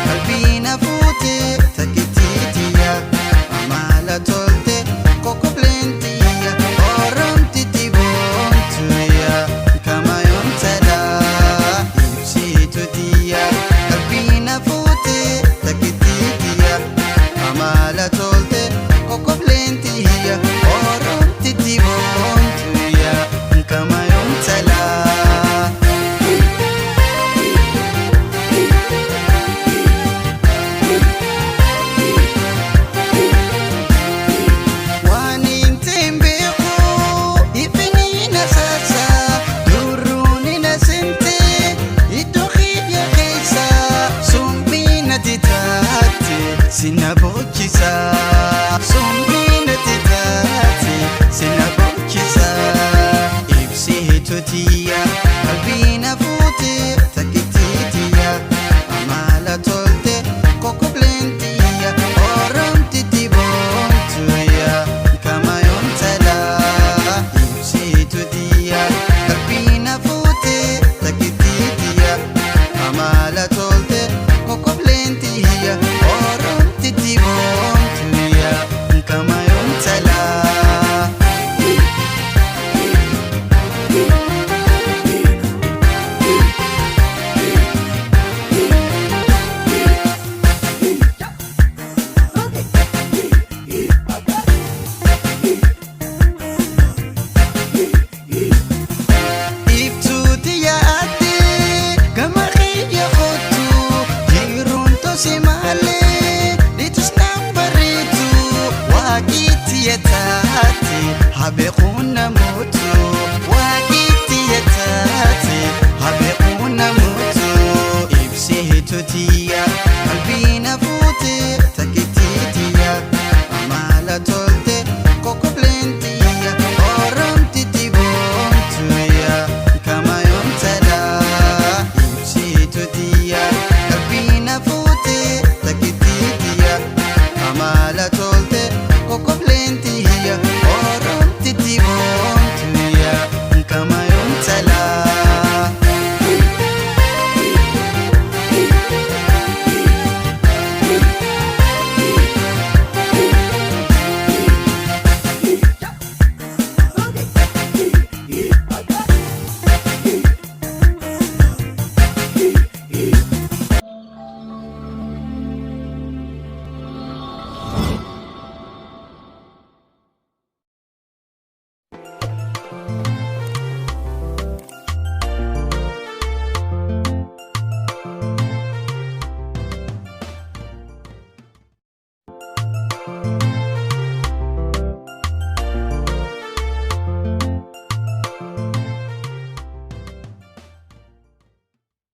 qalbiina fuute takkittiitiya amala tolte kokobleentiya oromtitti boontuya kama yoomtala ibsitutiya qalbiina fuute takkittiitiya amala tolte kokobleentiya oromtitti boontuya kama yoomtala Sinabochisa Sumbina titati Sinabochisa Ibsitutiya Qalbiina fuute takkittiitiya amala tolte kokobleentiya oromtitti boontuya kama yoomtala ibsitutiya qalbiina fuute takkittiitiya amala tolte kokobleentiya oromtitti boontuya kama yoomtala ibtuutiya ate gama kiyya kottu jiruunto si malee litus nambaritu waaqittiya taate habeekuun namoota waaqittiya taate habeekuun namoota ibsitutiya qalbiina fuute